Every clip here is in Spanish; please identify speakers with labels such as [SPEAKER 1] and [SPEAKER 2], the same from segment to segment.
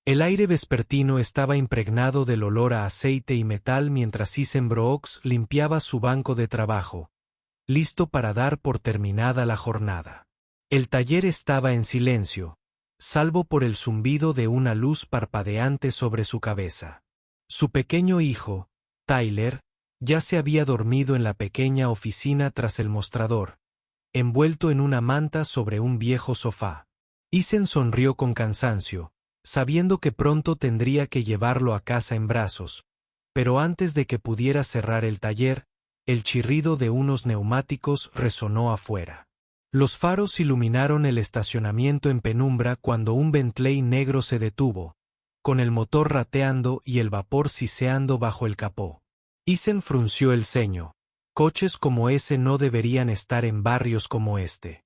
[SPEAKER 1] El aire vespertino estaba impregnado del olor a aceite y metal mientras Isenbrooks limpiaba su banco de trabajo, listo para dar por terminada la jornada. El taller estaba en silencio, salvo por el zumbido de una luz parpadeante sobre su cabeza. Su pequeño hijo, Tyler, ya se había dormido en la pequeña oficina tras el mostrador, envuelto en una manta sobre un viejo sofá. Isen sonrió con cansancio, sabiendo que pronto tendría que llevarlo a casa en brazos, pero antes de que pudiera cerrar el taller, el chirrido de unos neumáticos resonó afuera. Los faros iluminaron el estacionamiento en penumbra cuando un Bentley negro se detuvo, con el motor rateando y el vapor siseando bajo el capó. Isen frunció el ceño. Coches como ese no deberían estar en barrios como este.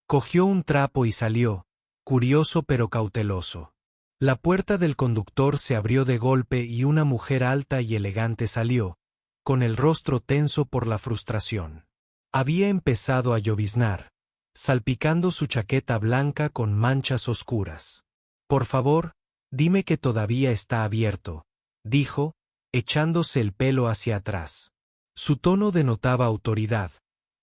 [SPEAKER 1] Cogió un trapo y salió, curioso pero cauteloso. La puerta del conductor se abrió de golpe y una mujer alta y elegante salió, con el rostro tenso por la frustración. Había empezado a lloviznar, salpicando su chaqueta blanca con manchas oscuras. «Por favor, dime que todavía está abierto», dijo, echándose el pelo hacia atrás. Su tono denotaba autoridad,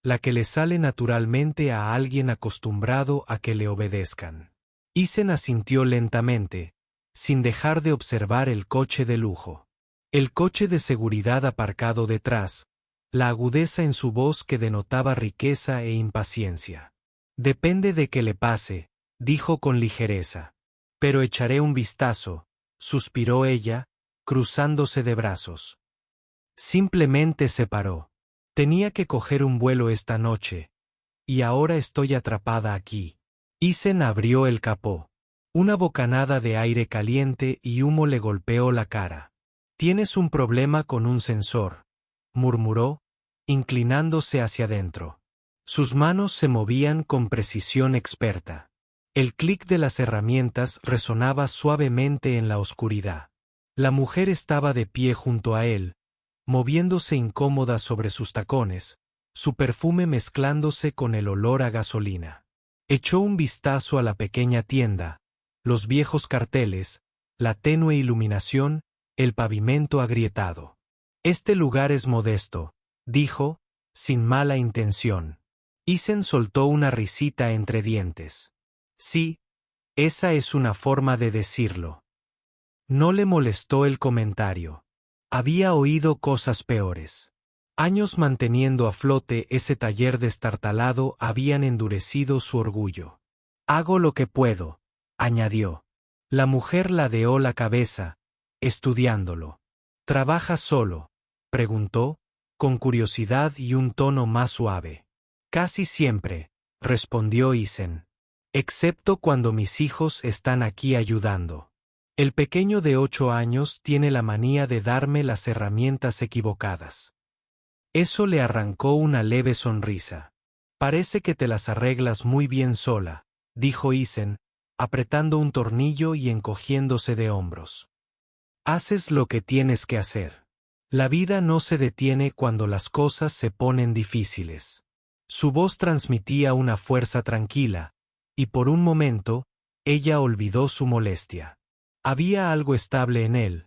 [SPEAKER 1] la que le sale naturalmente a alguien acostumbrado a que le obedezcan. Isen asintió lentamente, sin dejar de observar el coche de lujo. El coche de seguridad aparcado detrás, la agudeza en su voz que denotaba riqueza e impaciencia. «Depende de qué le pase», dijo con ligereza. «Pero echaré un vistazo», suspiró ella, cruzándose de brazos. Simplemente se paró. «Tenía que coger un vuelo esta noche, y ahora estoy atrapada aquí». Isen abrió el capó. Una bocanada de aire caliente y humo le golpeó la cara. «Tienes un problema con un sensor», murmuró, inclinándose hacia adentro. Sus manos se movían con precisión experta. El clic de las herramientas resonaba suavemente en la oscuridad. La mujer estaba de pie junto a él, moviéndose incómoda sobre sus tacones, su perfume mezclándose con el olor a gasolina. Echó un vistazo a la pequeña tienda, los viejos carteles, la tenue iluminación, el pavimento agrietado. «Este lugar es modesto», dijo, sin mala intención. Isen soltó una risita entre dientes. «Sí, esa es una forma de decirlo». No le molestó el comentario. Había oído cosas peores. Años manteniendo a flote ese taller destartalado habían endurecido su orgullo. «Hago lo que puedo», añadió. La mujer ladeó la cabeza, estudiándolo. «¿Trabajas solo?», preguntó, con curiosidad y un tono más suave. «Casi siempre», respondió Isen. «Excepto cuando mis hijos están aquí ayudando». El pequeño de 8 años tiene la manía de darme las herramientas equivocadas. Eso le arrancó una leve sonrisa. «Parece que te las arreglas muy bien sola», dijo Isen, apretando un tornillo y encogiéndose de hombros. «Haces lo que tienes que hacer. La vida no se detiene cuando las cosas se ponen difíciles». Su voz transmitía una fuerza tranquila, y por un momento, ella olvidó su molestia. Había algo estable en él,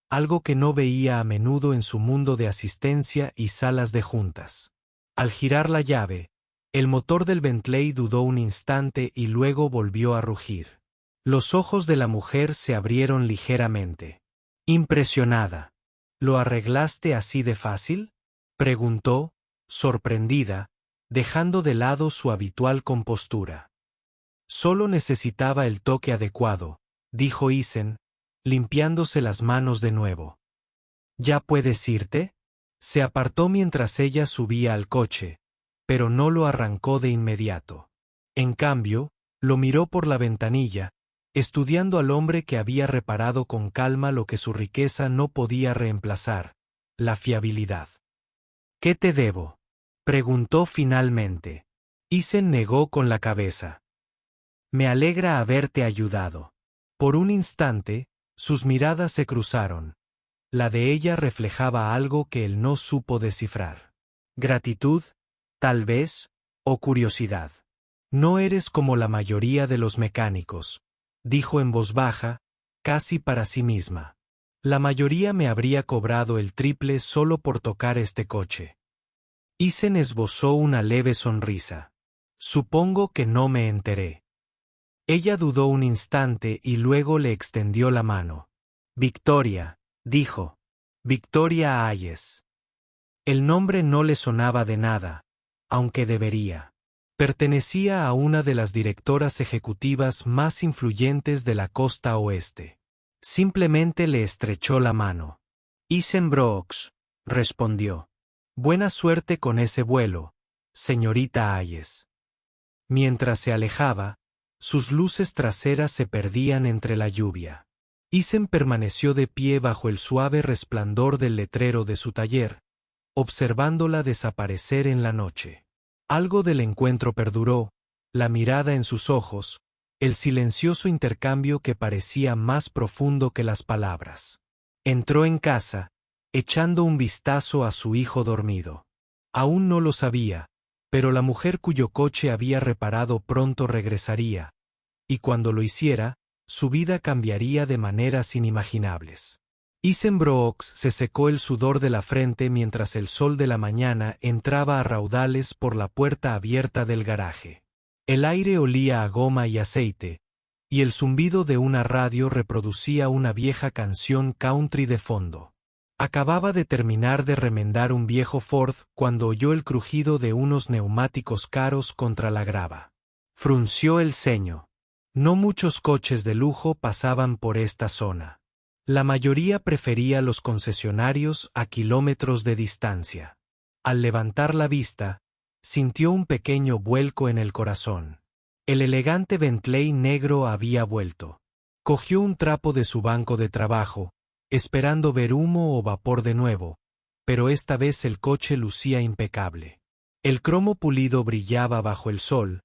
[SPEAKER 1] algo que no veía a menudo en su mundo de asistencia y salas de juntas. Al girar la llave, el motor del Bentley dudó un instante y luego volvió a rugir. Los ojos de la mujer se abrieron ligeramente. Impresionada. «¿Lo arreglaste así de fácil?», preguntó, sorprendida, dejando de lado su habitual compostura. «Solo necesitaba el toque adecuado», dijo Isen, limpiándose las manos de nuevo. «¿Ya puedes irte?». Se apartó mientras ella subía al coche, pero no lo arrancó de inmediato. En cambio, lo miró por la ventanilla, estudiando al hombre que había reparado con calma lo que su riqueza no podía reemplazar: la fiabilidad. «¿Qué te debo?», preguntó finalmente. Isen negó con la cabeza. «Me alegra haberte ayudado». Por un instante, sus miradas se cruzaron. La de ella reflejaba algo que él no supo descifrar. Gratitud, tal vez, o curiosidad. «No eres como la mayoría de los mecánicos», dijo en voz baja, casi para sí misma. La mayoría me habría cobrado el triple solo por tocar este coche. Isen esbozó una leve sonrisa. Supongo que no me enteré. Ella dudó un instante y luego le extendió la mano. Victoria, dijo. Victoria Hayes. El nombre no le sonaba de nada, aunque debería. Pertenecía a una de las directoras ejecutivas más influyentes de la costa oeste. Simplemente le estrechó la mano. Isen Brooks, respondió. Buena suerte con ese vuelo, señorita Hayes. Mientras se alejaba, sus luces traseras se perdían entre la lluvia. Isen permaneció de pie bajo el suave resplandor del letrero de su taller, observándola desaparecer en la noche. Algo del encuentro perduró, la mirada en sus ojos, el silencioso intercambio que parecía más profundo que las palabras. Entró en casa, echando un vistazo a su hijo dormido. Aún no lo sabía, pero la mujer cuyo coche había reparado pronto regresaría, y cuando lo hiciera, su vida cambiaría de maneras inimaginables. Isen Brooks se secó el sudor de la frente mientras el sol de la mañana entraba a raudales por la puerta abierta del garaje. El aire olía a goma y aceite, y el zumbido de una radio reproducía una vieja canción country de fondo. Acababa de terminar de remendar un viejo Ford cuando oyó el crujido de unos neumáticos caros contra la grava. Frunció el ceño. No muchos coches de lujo pasaban por esta zona. La mayoría prefería los concesionarios a kilómetros de distancia. Al levantar la vista, sintió un pequeño vuelco en el corazón. El elegante Bentley negro había vuelto. Cogió un trapo de su banco de trabajo, esperando ver humo o vapor de nuevo, pero esta vez el coche lucía impecable. El cromo pulido brillaba bajo el sol,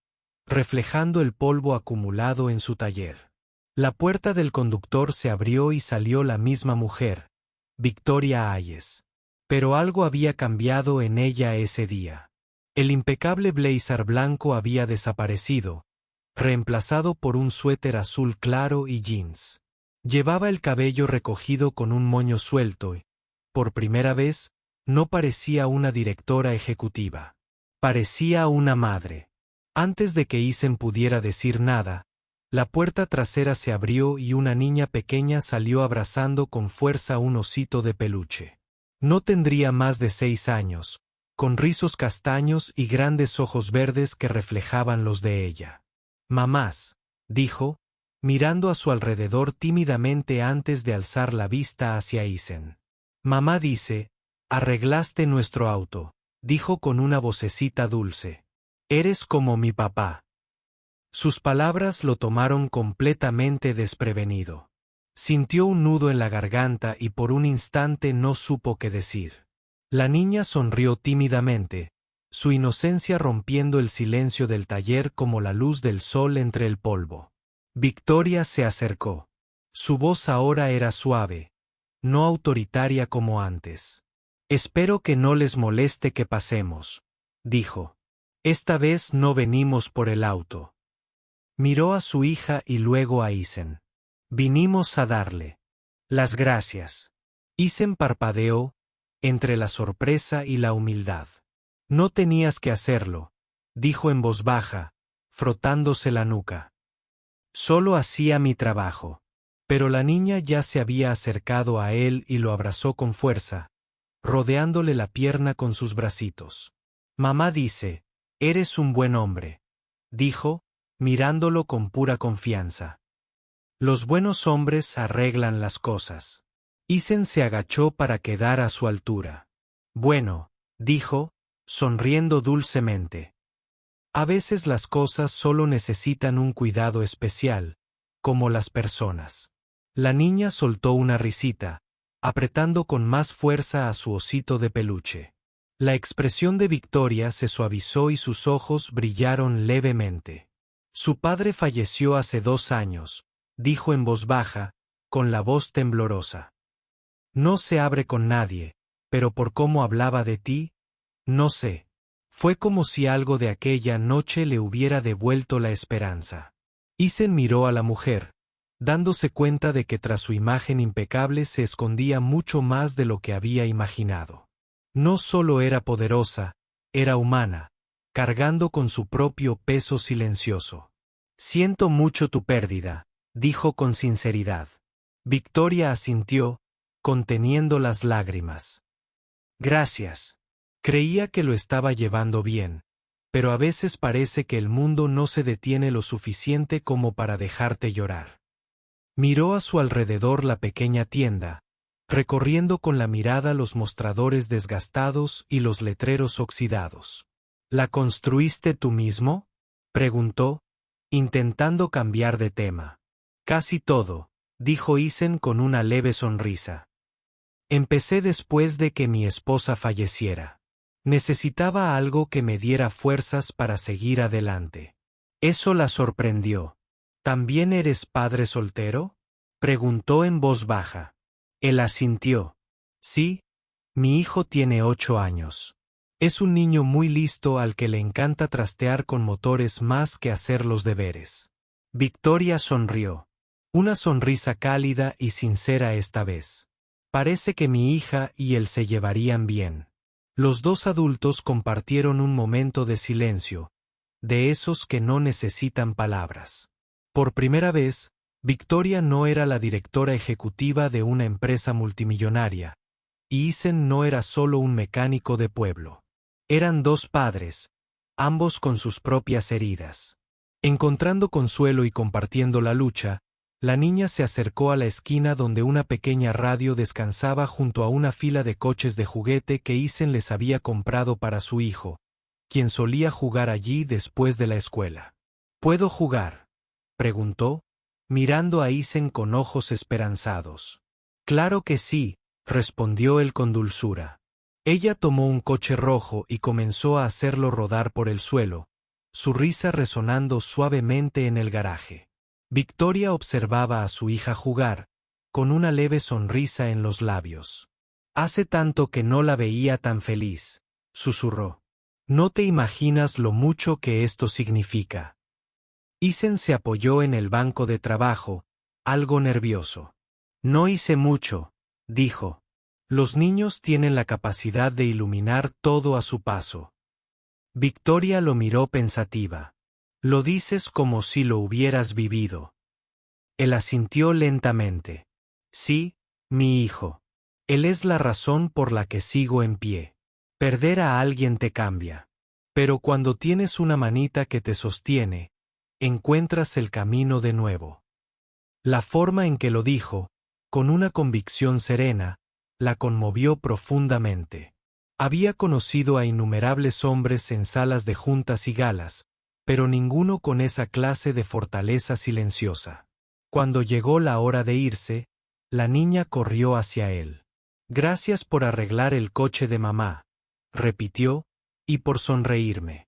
[SPEAKER 1] reflejando el polvo acumulado en su taller. La puerta del conductor se abrió y salió la misma mujer, Victoria Hayes. Pero algo había cambiado en ella ese día. El impecable blazer blanco había desaparecido, reemplazado por un suéter azul claro y jeans. Llevaba el cabello recogido con un moño suelto y, por primera vez, no parecía una directora ejecutiva. Parecía una madre. Antes de que Isen pudiera decir nada, la puerta trasera se abrió y una niña pequeña salió abrazando con fuerza un osito de peluche. No tendría más de 6 años, con rizos castaños y grandes ojos verdes que reflejaban los de ella. «Mamás», dijo, mirando a su alrededor tímidamente antes de alzar la vista hacia Isen. «Mamá dice, arreglaste nuestro auto», dijo con una vocecita dulce. «Eres como mi papá». Sus palabras lo tomaron completamente desprevenido. Sintió un nudo en la garganta y por un instante no supo qué decir. La niña sonrió tímidamente, su inocencia rompiendo el silencio del taller como la luz del sol entre el polvo. Victoria se acercó. Su voz ahora era suave, no autoritaria como antes. «Espero que no les moleste que pasemos», dijo. «Esta vez no venimos por el auto». Miró a su hija y luego a Isen. «Vinimos a darle las gracias». Isen parpadeó, entre la sorpresa y la humildad. «No tenías que hacerlo», dijo en voz baja, frotándose la nuca. «Solo hacía mi trabajo». Pero la niña ya se había acercado a él y lo abrazó con fuerza, rodeándole la pierna con sus bracitos. «Mamá dice, eres un buen hombre», dijo, mirándolo con pura confianza. «Los buenos hombres arreglan las cosas». Isen se agachó para quedar a su altura. «Bueno», dijo, sonriendo dulcemente. «A veces las cosas solo necesitan un cuidado especial, como las personas». La niña soltó una risita, apretando con más fuerza a su osito de peluche. La expresión de Victoria se suavizó y sus ojos brillaron levemente. «Su padre falleció hace 2 años», dijo en voz baja, con la voz temblorosa. «No se abre con nadie, pero por cómo hablaba de ti, no sé». Fue como si algo de aquella noche le hubiera devuelto la esperanza. Isen miró a la mujer, dándose cuenta de que tras su imagen impecable se escondía mucho más de lo que había imaginado. No solo era poderosa, era humana, cargando con su propio peso silencioso. «Siento mucho tu pérdida», dijo con sinceridad. Victoria asintió, conteniendo las lágrimas. «Gracias». Creía que lo estaba llevando bien, pero a veces parece que el mundo no se detiene lo suficiente como para dejarte llorar. Miró a su alrededor la pequeña tienda, recorriendo con la mirada los mostradores desgastados y los letreros oxidados. «¿La construiste tú mismo?», preguntó, intentando cambiar de tema. «Casi todo», dijo Isen con una leve sonrisa. «Empecé después de que mi esposa falleciera. Necesitaba algo que me diera fuerzas para seguir adelante». Eso la sorprendió. «¿También eres padre soltero?», preguntó en voz baja. Él asintió. «Sí, mi hijo tiene 8 años. Es un niño muy listo al que le encanta trastear con motores más que hacer los deberes». Victoria sonrió. Una sonrisa cálida y sincera esta vez. «Parece que mi hija y él se llevarían bien». Los dos adultos compartieron un momento de silencio, de esos que no necesitan palabras. Por primera vez, Victoria no era la directora ejecutiva de una empresa multimillonaria, y Isen no era solo un mecánico de pueblo. Eran dos padres, ambos con sus propias heridas. Encontrando consuelo y compartiendo la lucha, la niña se acercó a la esquina donde una pequeña radio descansaba junto a una fila de coches de juguete que Isen les había comprado para su hijo, quien solía jugar allí después de la escuela. «¿Puedo jugar?», preguntó, mirando a Isen con ojos esperanzados. «Claro que sí», respondió él con dulzura. Ella tomó un coche rojo y comenzó a hacerlo rodar por el suelo, su risa resonando suavemente en el garaje. Victoria observaba a su hija jugar, con una leve sonrisa en los labios. «Hace tanto que no la veía tan feliz», susurró. «No te imaginas lo mucho que esto significa». Isen se apoyó en el banco de trabajo, algo nervioso. «No hice mucho», dijo. «Los niños tienen la capacidad de iluminar todo a su paso». Victoria lo miró pensativa. «Lo dices como si lo hubieras vivido». Él asintió lentamente. «Sí, mi hijo. Él es la razón por la que sigo en pie. Perder a alguien te cambia. Pero cuando tienes una manita que te sostiene, encuentras el camino de nuevo». La forma en que lo dijo, con una convicción serena, la conmovió profundamente. Había conocido a innumerables hombres en salas de juntas y galas, pero ninguno con esa clase de fortaleza silenciosa. Cuando llegó la hora de irse, la niña corrió hacia él. «Gracias por arreglar el coche de mamá», repitió, «y por sonreírme».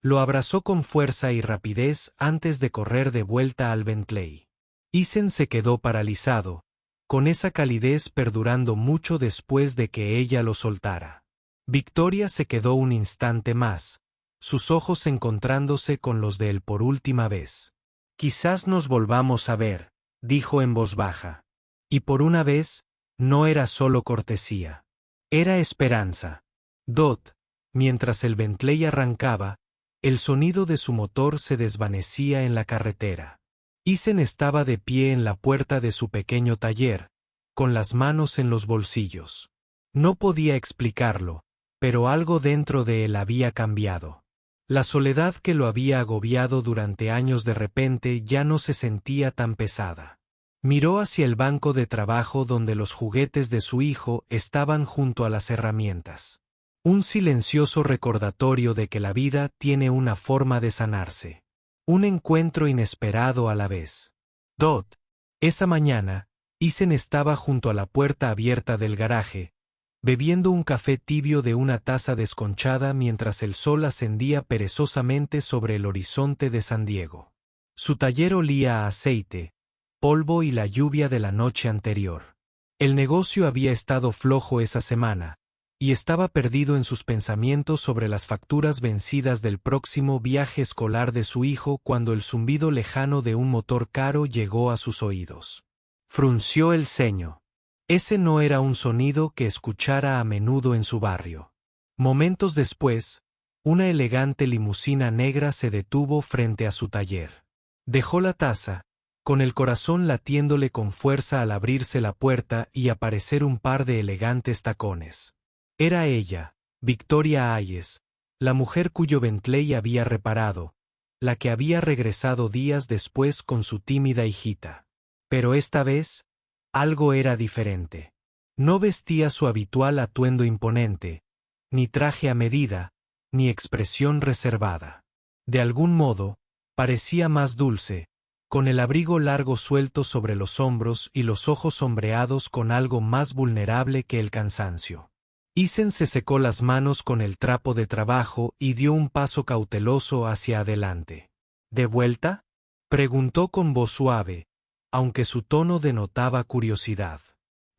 [SPEAKER 1] Lo abrazó con fuerza y rapidez antes de correr de vuelta al Bentley. Isen se quedó paralizado, con esa calidez perdurando mucho después de que ella lo soltara. Victoria se quedó un instante más, sus ojos encontrándose con los de él por última vez. «Quizás nos volvamos a ver», dijo en voz baja. Y por una vez, no era solo cortesía. Era esperanza. «Dot», mientras el Bentley arrancaba, el sonido de su motor se desvanecía en la carretera. Isen estaba de pie en la puerta de su pequeño taller, con las manos en los bolsillos. No podía explicarlo, pero algo dentro de él había cambiado. La soledad que lo había agobiado durante años de repente ya no se sentía tan pesada. Miró hacia el banco de trabajo donde los juguetes de su hijo estaban junto a las herramientas. Un silencioso recordatorio de que la vida tiene una forma de sanarse. Un encuentro inesperado a la vez. «Dot». Esa mañana, Isen estaba junto a la puerta abierta del garaje, bebiendo un café tibio de una taza desconchada mientras el sol ascendía perezosamente sobre el horizonte de San Diego. Su taller olía a aceite, polvo y la lluvia de la noche anterior. El negocio había estado flojo esa semana, y estaba perdido en sus pensamientos sobre las facturas vencidas del próximo viaje escolar de su hijo cuando el zumbido lejano de un motor caro llegó a sus oídos. Frunció el ceño. Ese no era un sonido que escuchara a menudo en su barrio. Momentos después, una elegante limusina negra se detuvo frente a su taller. Dejó la taza, con el corazón latiéndole con fuerza al abrirse la puerta y aparecer un par de elegantes tacones. Era ella, Victoria Hayes, la mujer cuyo Bentley había reparado, la que había regresado días después con su tímida hijita. Pero esta vez, algo era diferente. No vestía su habitual atuendo imponente, ni traje a medida, ni expresión reservada. De algún modo, parecía más dulce, con el abrigo largo suelto sobre los hombros y los ojos sombreados con algo más vulnerable que el cansancio. Isen se secó las manos con el trapo de trabajo y dio un paso cauteloso hacia adelante. ¿De vuelta?, preguntó con voz suave, aunque su tono denotaba curiosidad.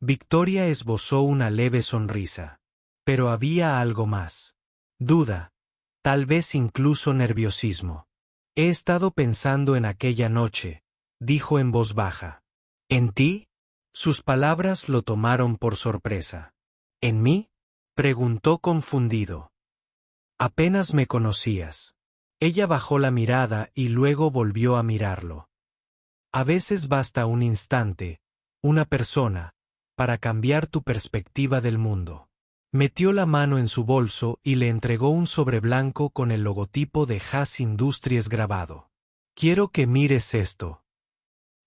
[SPEAKER 1] Victoria esbozó una leve sonrisa. Pero había algo más. Duda, tal vez incluso nerviosismo. He estado pensando en aquella noche, dijo en voz baja. ¿En ti? Sus palabras lo tomaron por sorpresa. ¿En mí?, preguntó confundido. Apenas me conocías. Ella bajó la mirada y luego volvió a mirarlo. A veces basta un instante, una persona, para cambiar tu perspectiva del mundo. Metió la mano en su bolso y le entregó un sobre blanco con el logotipo de Haas Industries grabado. Quiero que mires esto.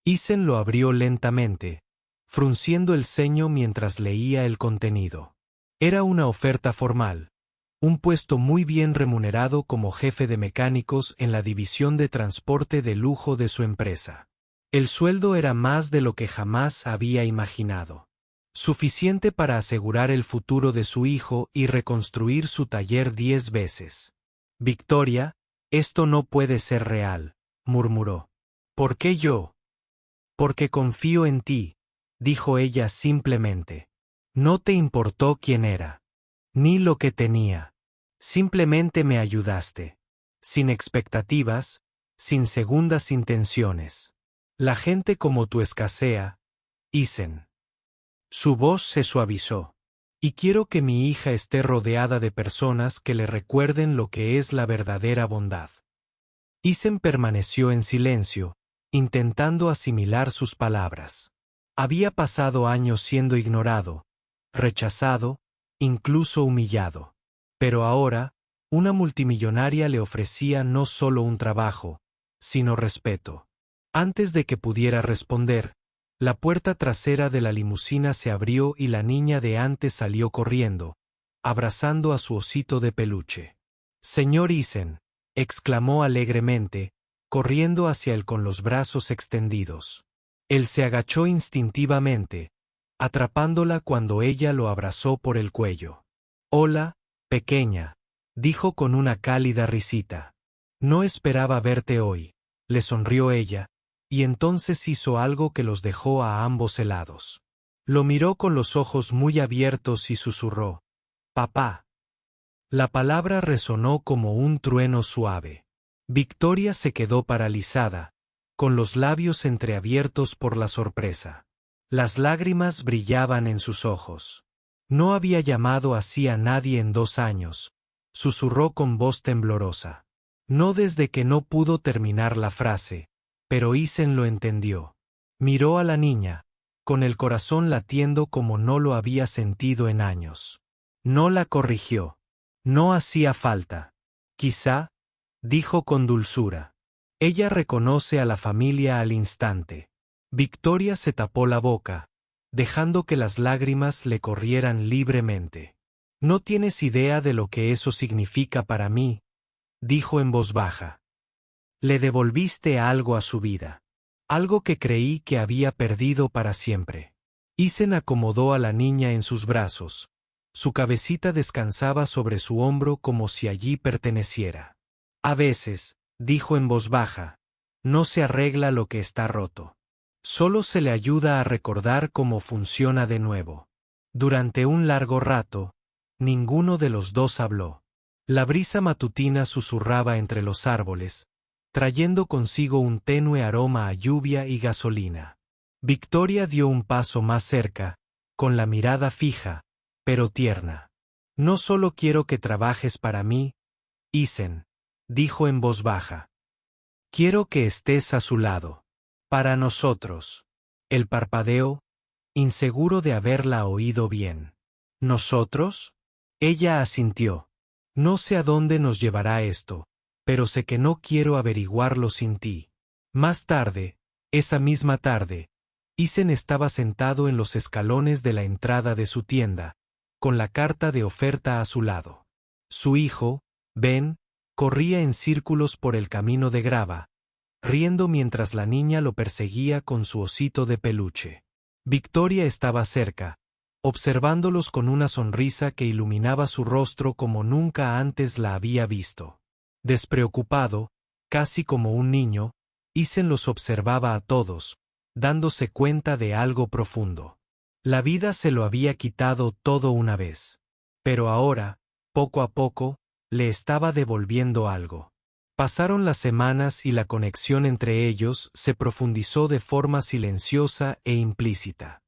[SPEAKER 1] Isen lo abrió lentamente, frunciendo el ceño mientras leía el contenido. Era una oferta formal, un puesto muy bien remunerado como jefe de mecánicos en la división de transporte de lujo de su empresa. El sueldo era más de lo que jamás había imaginado. Suficiente para asegurar el futuro de su hijo y reconstruir su taller 10 veces. Victoria, esto no puede ser real, murmuró. ¿Por qué yo? Porque confío en ti, dijo ella simplemente. No te importó quién era, ni lo que tenía. Simplemente me ayudaste. Sin expectativas, sin segundas intenciones. La gente como tú escasea, Isen. Su voz se suavizó. Y quiero que mi hija esté rodeada de personas que le recuerden lo que es la verdadera bondad. Isen permaneció en silencio, intentando asimilar sus palabras. Había pasado años siendo ignorado, rechazado, incluso humillado. Pero ahora, una multimillonaria le ofrecía no solo un trabajo, sino respeto. Antes de que pudiera responder, la puerta trasera de la limusina se abrió y la niña de antes salió corriendo, abrazando a su osito de peluche. «Señor Isen», exclamó alegremente, corriendo hacia él con los brazos extendidos. Él se agachó instintivamente, atrapándola cuando ella lo abrazó por el cuello. «Hola, pequeña», dijo con una cálida risita. «No esperaba verte hoy», le sonrió ella, y entonces hizo algo que los dejó a ambos helados. Lo miró con los ojos muy abiertos y susurró, «Papá». La palabra resonó como un trueno suave. Victoria se quedó paralizada, con los labios entreabiertos por la sorpresa. Las lágrimas brillaban en sus ojos. No había llamado así a nadie en 2 años, susurró con voz temblorosa. No desde que no pudo terminar la frase, pero Isen lo entendió. Miró a la niña, con el corazón latiendo como no lo había sentido en años. No la corrigió. No hacía falta. Quizá, dijo con dulzura. Ella reconoce a la familia al instante. Victoria se tapó la boca, dejando que las lágrimas le corrieran libremente. No tienes idea de lo que eso significa para mí, dijo en voz baja. Le devolviste algo a su vida. Algo que creí que había perdido para siempre. Isen acomodó a la niña en sus brazos. Su cabecita descansaba sobre su hombro como si allí perteneciera. A veces, dijo en voz baja, no se arregla lo que está roto. Solo se le ayuda a recordar cómo funciona de nuevo. Durante un largo rato, Ninguno de los dos habló. La brisa matutina susurraba entre los árboles, trayendo consigo un tenue aroma a lluvia y gasolina. Victoria dio un paso más cerca, con la mirada fija, pero tierna. No solo quiero que trabajes para mí, Isen, dijo en voz baja. Quiero que estés a su lado. Para nosotros. Él parpadeó, inseguro de haberla oído bien. ¿Nosotros? Ella asintió. No sé a dónde nos llevará esto, pero sé que no quiero averiguarlo sin ti. Más tarde, esa misma tarde, Isen estaba sentado en los escalones de la entrada de su tienda, con la carta de oferta a su lado. Su hijo, Ben, corría en círculos por el camino de grava, riendo mientras la niña lo perseguía con su osito de peluche. Victoria estaba cerca, observándolos con una sonrisa que iluminaba su rostro como nunca antes la había visto. Despreocupado, casi como un niño, Isen los observaba a todos, dándose cuenta de algo profundo. La vida se lo había quitado todo una vez. Pero ahora, poco a poco, le estaba devolviendo algo. Pasaron las semanas y la conexión entre ellos se profundizó de forma silenciosa e implícita.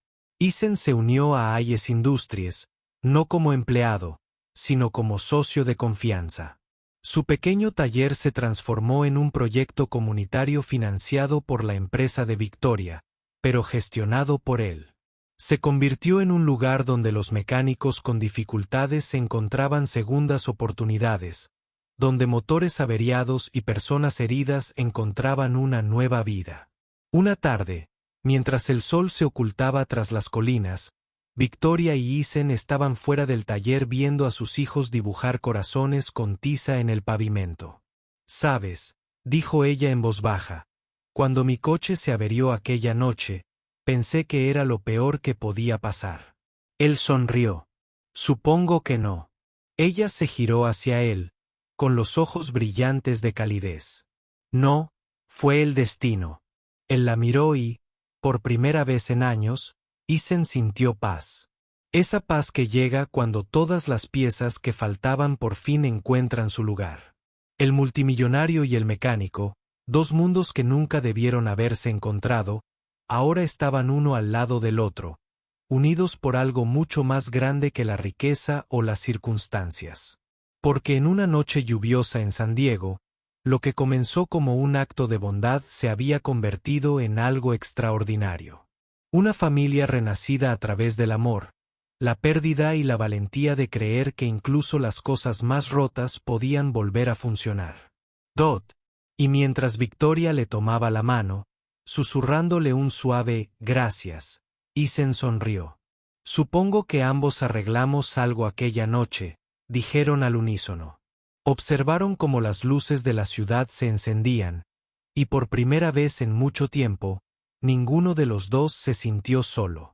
[SPEAKER 1] Isen se unió a Ayes Industries, no como empleado, sino como socio de confianza. Su pequeño taller se transformó en un proyecto comunitario financiado por la empresa de Victoria, pero gestionado por él. Se convirtió en un lugar donde los mecánicos con dificultades encontraban segundas oportunidades, donde motores averiados y personas heridas encontraban una nueva vida. Una tarde, mientras el sol se ocultaba tras las colinas, Victoria y Isen estaban fuera del taller viendo a sus hijos dibujar corazones con tiza en el pavimento. «Sabes», dijo ella en voz baja, «cuando mi coche se averió aquella noche, pensé que era lo peor que podía pasar». Él sonrió. «Supongo que no». Ella se giró hacia él, con los ojos brillantes de calidez. «No, fue el destino». Él la miró y, por primera vez en años, Isen sintió paz. Esa paz que llega cuando todas las piezas que faltaban por fin encuentran su lugar. El multimillonario y el mecánico, dos mundos que nunca debieron haberse encontrado, ahora estaban uno al lado del otro, unidos por algo mucho más grande que la riqueza o las circunstancias. Porque en una noche lluviosa en San Diego, lo que comenzó como un acto de bondad se había convertido en algo extraordinario. Una familia renacida a través del amor, la pérdida y la valentía de creer que incluso las cosas más rotas podían volver a funcionar. Dot. Y mientras Victoria le tomaba la mano, susurrándole un suave «gracias», Isen sonrió. «Supongo que ambos arreglamos algo aquella noche», dijeron al unísono. Observaron cómo las luces de la ciudad se encendían, y por primera vez en mucho tiempo, ninguno de los dos se sintió solo.